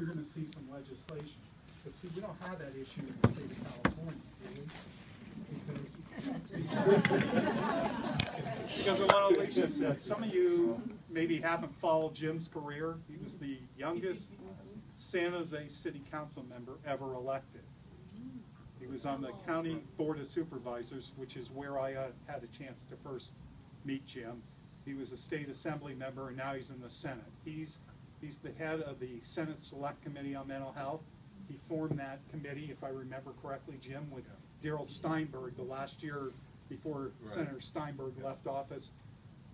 you're going to see some legislation. But see, we don't have that issue in the state of California, do we? Because of what Alicia said, some of you maybe haven't followed Jim's career. He was the youngest San Jose City Council member ever elected. He was on the County Board of Supervisors, which is where I had a chance to first meet Jim. He was a state assembly member, and now he's in the Senate. He's the head of the Senate Select Committee on Mental Health. He formed that committee, if I remember correctly, Jim, with Darrell Steinberg the last year before Senator Steinberg left office.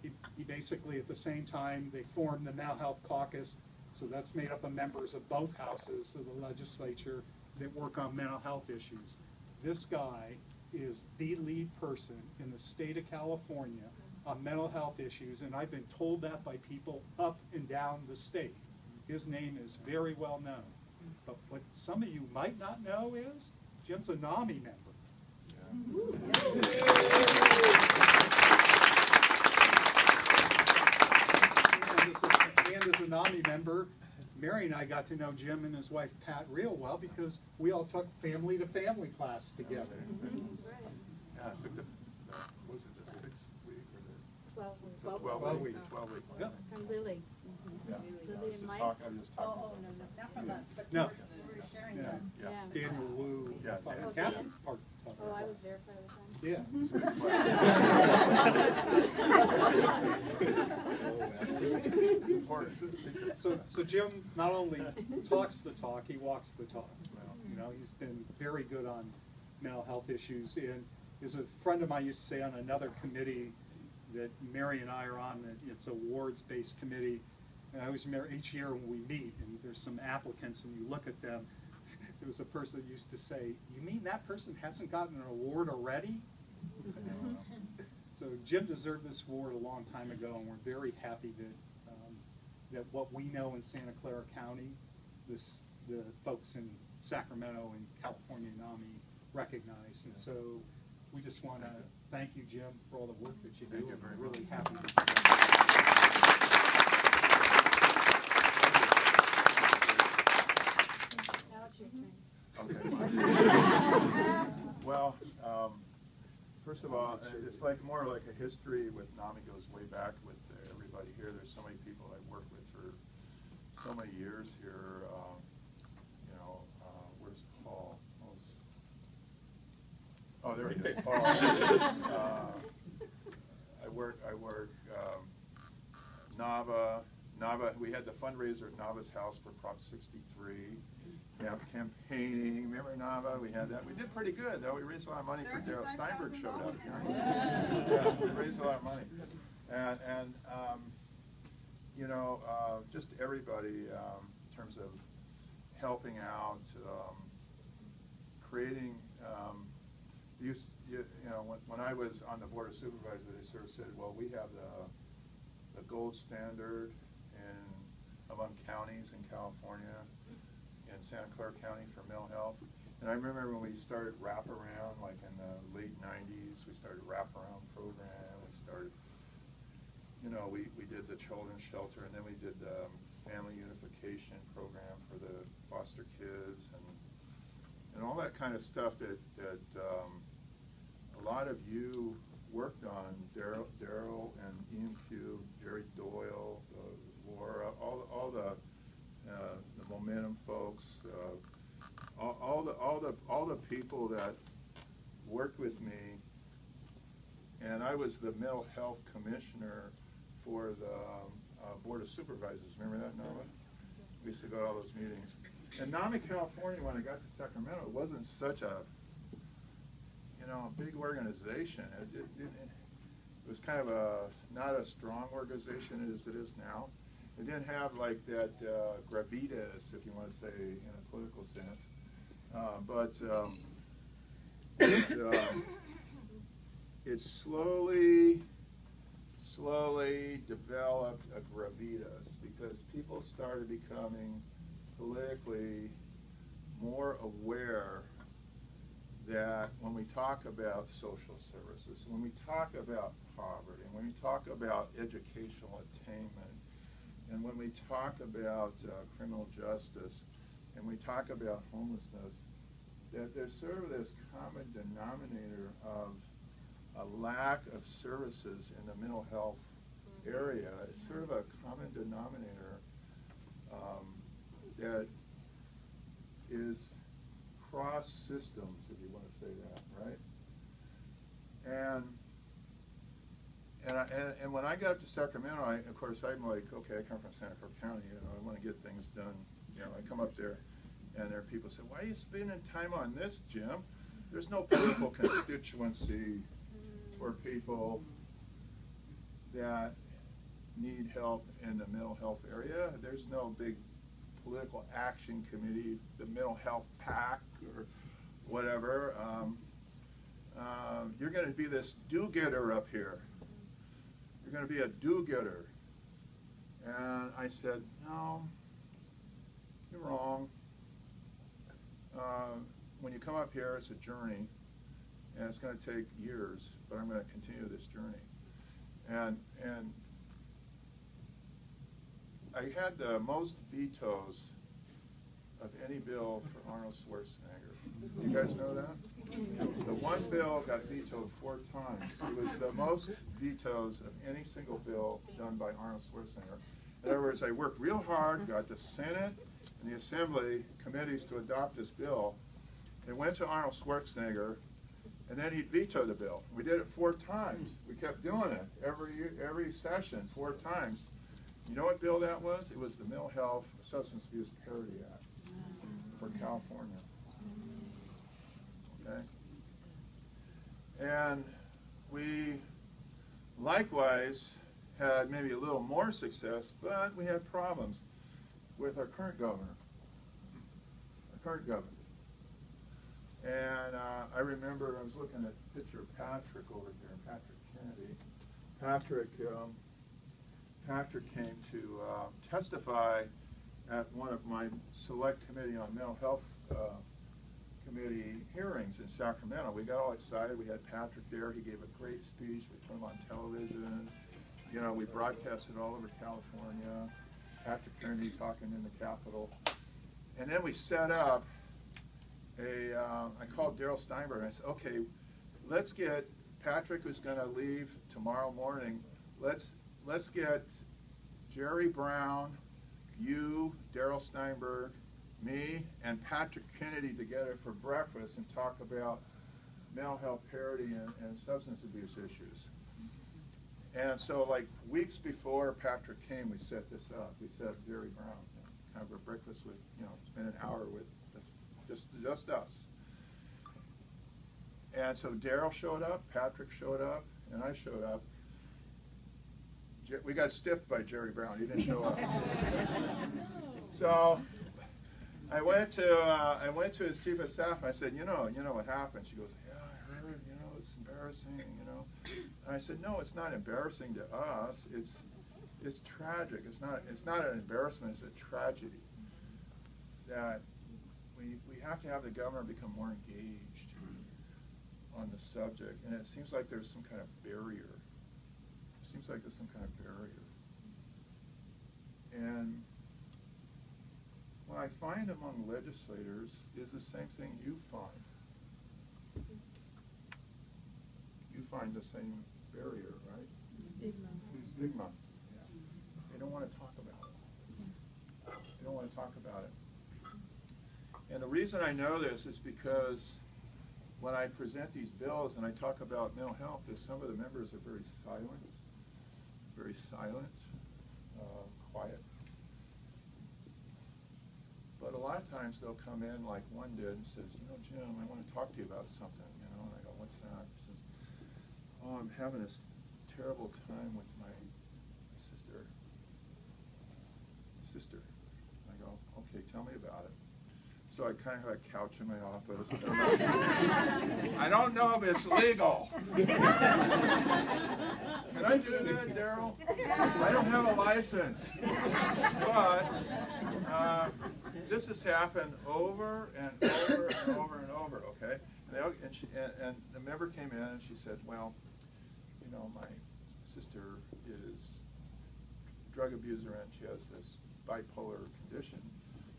He basically, at the same time, they formed the Mental Health Caucus, so that's made up of members of both houses of the legislature that work on mental health issues. This guy is the lead person in the state of California on mental health issues, and I've been told that by people up and down the state. His name is very well known. But what some of you might not know is Jim's a Nami member. And as a Nami member, Mary and I got to know Jim and his wife Pat real well because we all took family to family class together. Yeah, I took the, what was it, the 6-week or the 12 week. 12 week. Yeah. From Lily. Yeah. Lily and Mike. I was just talking. Oh, no, not from us, but No. we were sharing Yeah. that. Yeah. Daniel Wu, Yeah, Dan. Captain. Oh, I was there part of the time. Yeah. So Jim not only talks the talk, he walks the talk. You know, he's been very good on mental health issues. And as a friend of mine used to say on another committee that Mary and I are on, it's a wards-based committee. And I always remember each year when we meet and there's some applicants and you look at them, there was a person that used to say, "You mean that person hasn't gotten an award already?" So Jim deserved this award a long time ago, and we're very happy that what we know in Santa Clara County, the folks in Sacramento and California NAMI recognize. And so we just want to thank you, Jim, for all the work that you do. And we're really happy that you do. Now it's your turn. Okay. Well, first of all, it's like more like a history with NAMI goes way back with everybody here. There's so many people I've worked with for so many years here. You know, where's Paul? Oh, there he is, Paul. I work Nava. We had the fundraiser at Nava's house for Prop 63. Campaigning. Remember Nava? We had that. We did pretty good, though. We raised a lot of money for Darrell Steinberg showed up. Yeah, we raised a lot of money. And you know, just everybody in terms of helping out, creating. You know, when I was on the Board of Supervisors, they sort of said, well, we have the gold standard among counties in California, in Santa Clara County for mental health. And I remember when we started wraparound, like in the late 90s, we started wraparound program. We started, you know, we did the children's shelter, and then we did the family unification program for the foster kids, and all that kind of stuff that a lot of you worked on. Darrell and Ian Q, Jerry Doyle, Laura, all the Momentum folks, all the people that worked with me, and I was the mental health commissioner for the Board of Supervisors. Remember that, Nava? We used to go to all those meetings. And NAMI California, when I got to Sacramento, it wasn't such a, you know, big organization. It was kind of not a strong organization as it is now. It didn't have like that gravitas, if you want to say, in a political sense. It slowly developed a gravitas because people started becoming politically more aware that when we talk about social services, when we talk about poverty, when we talk about educational attainment, And when we talk about criminal justice and we talk about homelessness, that there's sort of this common denominator of a lack of services in the mental health area. It's sort of a common denominator that is cross systems, if you want to say that, right? And when I got to Sacramento, of course, I'm like, okay, I come from Santa Cruz County, I want to get things done. I come up there, and there are people say, why are you spending time on this, Jim? There's no political constituency for people that need help in the mental health area. There's no big political action committee, the mental health PAC or whatever. You're going to be this do-getter up here. You're going to be a do-getter. And I said, no, you're wrong. When you come up here, it's a journey, and it's going to take years, but I'm going to continue this journey. And I had the most vetoes of any bill for Arnold Schwarzenegger. You guys know that? The one bill got vetoed 4 times. It was the most vetoes of any single bill done by Arnold Schwarzenegger. In other words, I worked real hard, got the Senate and the Assembly committees to adopt this bill. It went to Arnold Schwarzenegger, and then he'd veto the bill. We did it 4 times. We kept doing it every session, 4 times. You know what bill that was? It was the Mental Health Substance Abuse Parity Act for California. Okay? And we likewise had maybe a little more success, but we had problems with our current governor. And I remember I was looking at a picture of Patrick over here, Patrick Kennedy. Patrick came to testify at one of my select committee on mental health committee hearings in Sacramento. We got all excited. We had Patrick there. He gave a great speech. We put him on television. We broadcast it all over California. Patrick Kennedy talking in the Capitol. And then we set up I called Darrell Steinberg and I said, okay, let's get Patrick, who's going to leave tomorrow morning. Let's get Jerry Brown, you, Darrell Steinberg, me, and Patrick Kennedy together for breakfast and talk about mental health parity and substance abuse issues. And so, like, weeks before Patrick came, we set this up. We set up Jerry Brown, kind of a breakfast with, spend an hour with just us. And so Darrell showed up, Patrick showed up, and I showed up. We got stiffed by Jerry Brown. He didn't show up. So I went to his chief of staff and I said, you know what happened? She goes, yeah, I heard, it's embarrassing, And I said, no, it's not embarrassing to us. It's tragic. It's not an embarrassment, it's a tragedy. That we have to have the governor become more engaged on the subject. And it seems like there's some kind of barrier. And what I find among legislators is the same thing you find. You find the same barrier, right? Stigma. They don't want to talk about it. And the reason I know this is because when I present these bills and I talk about mental health, some of the members are very silent, quiet. But a lot of times they'll come in like one did and says, Jim, I want to talk to you about something, and I go, what's that? He says, oh, I'm having this terrible time with my sister. I go, okay, tell me about it. So I kind of have a couch in my office. I don't know if it's legal. Can I do that, Darrell? I don't have a license. But this has happened over and over, okay? And the member came in and she said, well, my sister is drug abuser and she has this bipolar condition.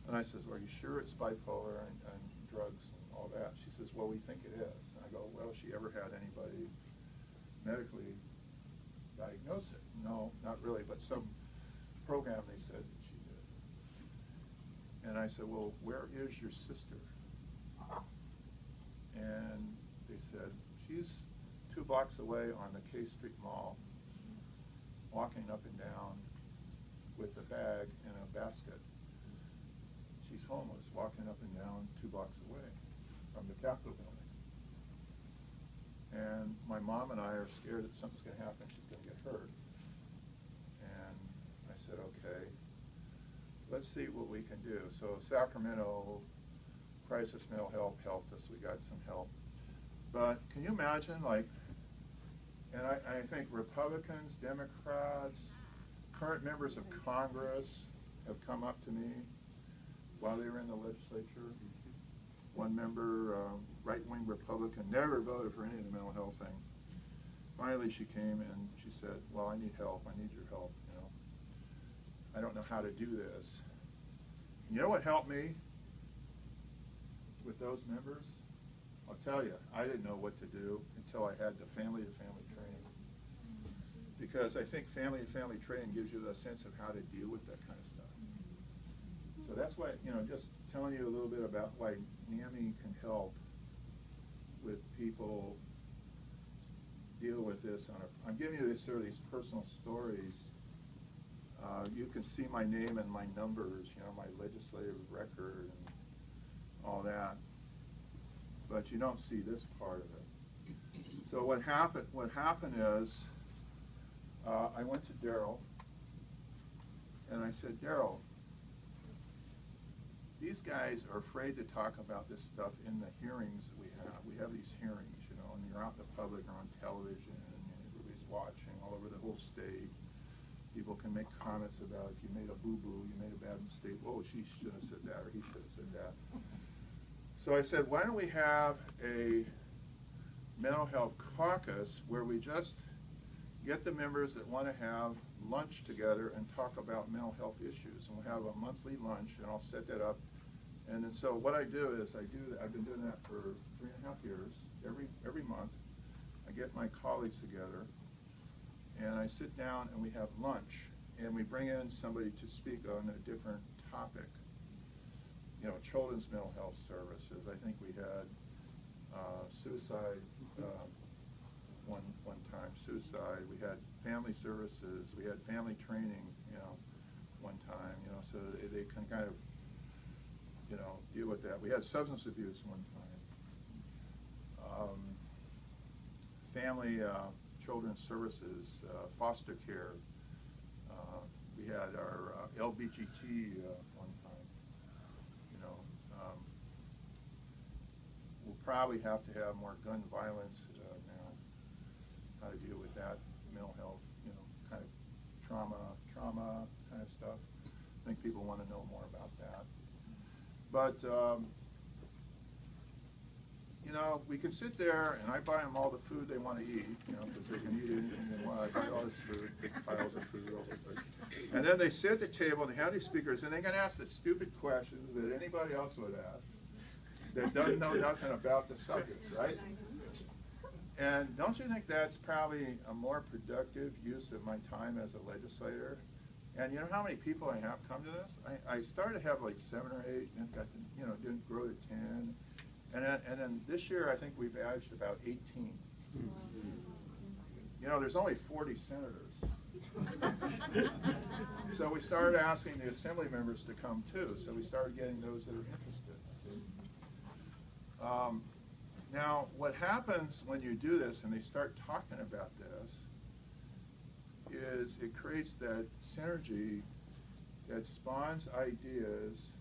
And I says, well, are you sure it's bipolar and drugs and all that? She says, well, we think it is. And I go, well, has she ever had anybody medically diagnose it? No, not really, but some program they said that she did. And I said, well, where is your sister? And they said, she's 2 blocks away on the K Street Mall, walking up and down with a bag and a basket. She's homeless, walking up and down 2 blocks away from the Capitol building. And my mom and I are scared that something's going to happen, she's going to get hurt. And I said, okay, let's see what we can do. So Sacramento Crisis Mental Health helped us, we got some help. But can you imagine, like, and I think Republicans, Democrats, current members of Congress have come up to me while they were in the legislature. One member, right-wing Republican, never voted for any of the mental health thing. Finally, she came and she said, well, I need help. I need your help, you know. I don't know how to do this. You know what helped me with those members? I'll tell you, I didn't know what to do until I had the family-to-family training. Because I think family-to-family training gives you a sense of how to deal with that kind of stuff. So that's why, you know, just telling you a little bit about why Nami can help with people deal with this. I'm giving you this, sort of these personal stories. You can see my name and my numbers, you know, my legislative record and all that. But you don't see this part of it. So what happened is, I went to Daryl and I said, Daryl, these guys are afraid to talk about this stuff in the hearings that we have. We have these hearings, you know, and you're out in the public or on television and everybody's watching all over the whole state. People can make comments about if you made a boo-boo, you made a bad mistake. Oh, she should have said that or he should have said that. So I said, why don't we have a mental health caucus where we just get the members that want to have lunch together and talk about mental health issues. And we'll have a monthly lunch, and I'll set that up. And then so what I do is I've been doing that for 3.5 years. Every month, I get my colleagues together, and I sit down and we have lunch, and we bring in somebody to speak on a different topic. You know, children's mental health services. I think we had suicide one time, suicide. We had family services. We had family training, you know, one time, you know, so they can kind of, you know, deal with that. We had substance abuse one time. Family children's services, foster care. We had our LBGT one time. You know, we'll probably have to have more gun violence now. How to deal with that, mental health, you know, kind of trauma kind of stuff. I think people want to know more about that. But, you know, we can sit there and I buy them all the food they want to eat, you know, because they can eat anything they want. I buy all this food, big piles of food, all this food. And then they sit at the table and they have these speakers and they can ask the stupid questions that anybody else would ask that doesn't know nothing about the subject, right? And don't you think that's probably a more productive use of my time as a legislator? And you know how many people I have come to this? I started to have like 7 or 8, and got to, you know, didn't grow to 10. And then this year I think we've averaged about 18. You know, there's only 40 senators. So we started asking the assembly members to come too. So we started getting those that are interested. Now, what happens when you do this and they start talking about this is it creates that synergy that spawns ideas,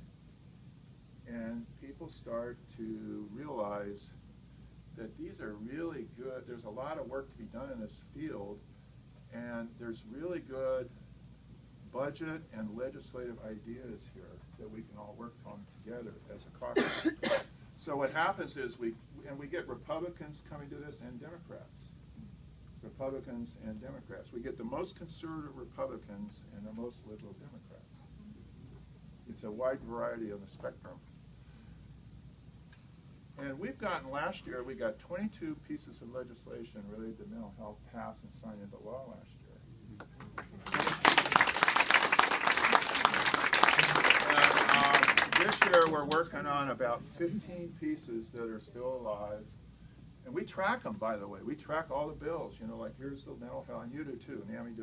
and people start to realize that these are really good. There's a lot of work to be done in this field, and there's really good budget and legislative ideas here that we can all work on together as a caucus. So what happens is we get Republicans coming to this and Democrats. Republicans and Democrats. We get the most conservative Republicans and the most liberal Democrats. It's a wide variety on the spectrum. And we've gotten, last year, we got 22 pieces of legislation related to mental health passed and signed into law last year. And this year we're working on about 15 pieces that are still alive. And we track them, by the way. We track all the bills. You know, like here's the mental health, and you do too. Nami,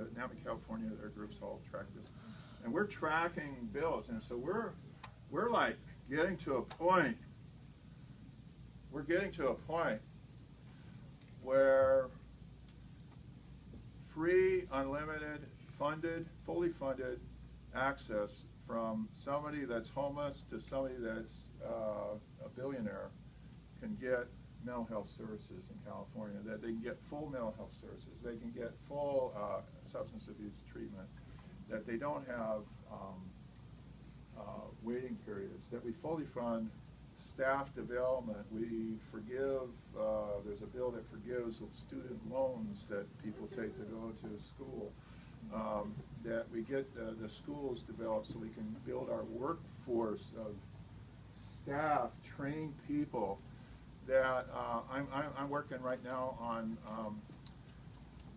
California, their groups all track this. And we're tracking bills. And so we're like getting to a point. We're getting to a point where free, unlimited, funded, fully funded access from somebody that's homeless to somebody that's a billionaire can get mental health services in California, that they can get full mental health services, they can get full substance abuse treatment, that they don't have waiting periods, that we fully fund staff development, we forgive, there's a bill that forgives student loans that people take to go to school, that we get the schools developed so we can build our workforce of staff, trained people, that I'm working right now on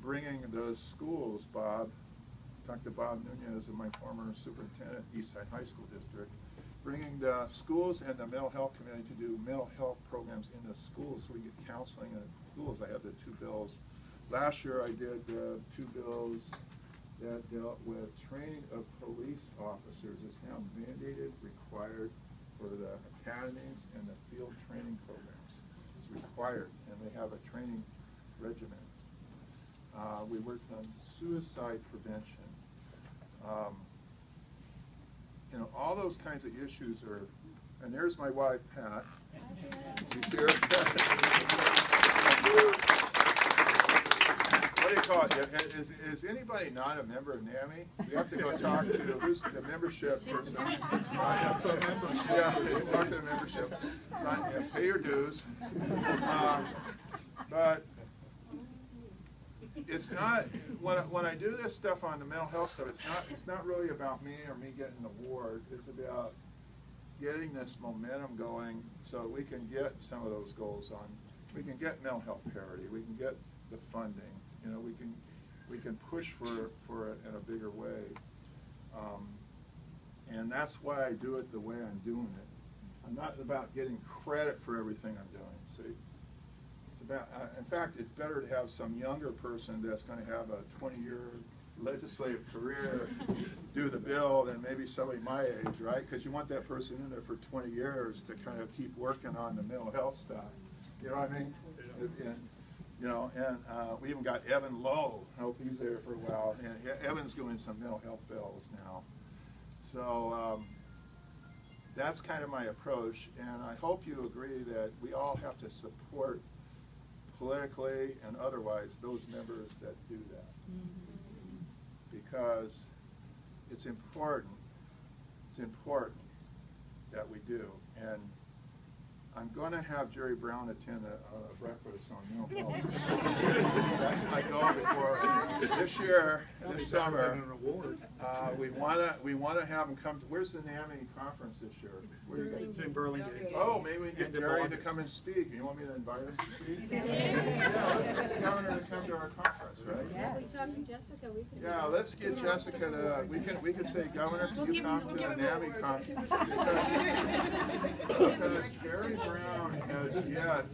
bringing the schools, Bob, talked to Bob Nunez, my former superintendent, Eastside High School District, bringing the schools and the mental health community to do mental health programs in the schools so we get counseling in the schools. I have the 2 bills. Last year I did 2 bills that dealt with training of police officers. It's now mandated, required for the academies and the field training programs. It's required, and they have a training regimen. We worked on suicide prevention. You know, all those kinds of issues are, and there's my wife, Pat. She's here. What do you call it? Is anybody not a member of NAMI? We have to go talk to who's the membership person. That's a membership. Yeah, talk to the membership. Sign, yeah, pay your dues. But it's not, when I do this stuff on the mental health stuff, it's not really about me or me getting an award. It's about getting this momentum going so we can get some of those goals on. We can get mental health parity. We can get the funding. You know, we can push for it in a bigger way. And that's why I do it the way I'm doing it. I'm not about getting credit for everything I'm doing. See. In fact, it's better to have some younger person that's going to have a 20-year legislative career do the bill than maybe somebody my age, right? Because you want that person in there for 20 years to kind of keep working on the mental health stuff. You know what I mean? And, you know, and we even got Evan Lowe. I hope he's there for a while. And Evan's doing some mental health bills now. So that's kind of my approach. And I hope you agree that we all have to support politically and otherwise those members that do that, because it's important that we do. And I'm going to have Jerry Brown attend a breakfast on mental health. That's my goal before this year, this summer. We want to have him come. Where's the NAMI conference this year? It's in Burlingame. Oh, maybe we can get Jerry to come and speak. You want me to invite him to speak? Yeah, let's get the governor to come to our conference, right? Yeah, we talked to Jessica. We can. Yeah, let's get Jessica to. We can say, Governor, can you come to the NAMI conference? Because Jerry Brown has yet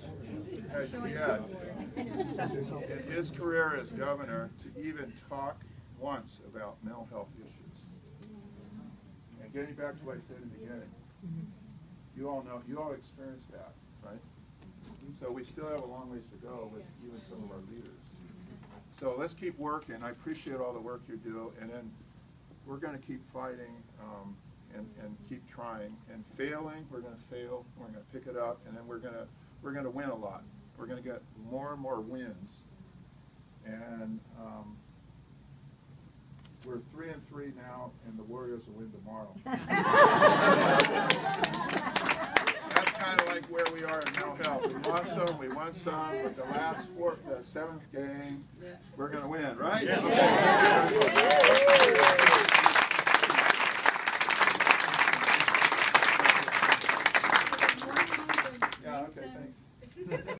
in his career as governor to even talk once about mental health issues. And getting back to what I said in the beginning, you all know, you all experienced that, right? So we still have a long ways to go with even some of our leaders. So let's keep working. I appreciate all the work you do, and then we're going to keep fighting and keep trying. And failing, we're going to fail. We're going to pick it up, and then we're going to win a lot. We're going to get more and more wins. And we're 3-3 now, and the Warriors will win tomorrow. That's kind of like where we are in mental health. We want some, we want won some, but the last the seventh game, we're going to win, right? Yeah. Yeah, okay, thanks.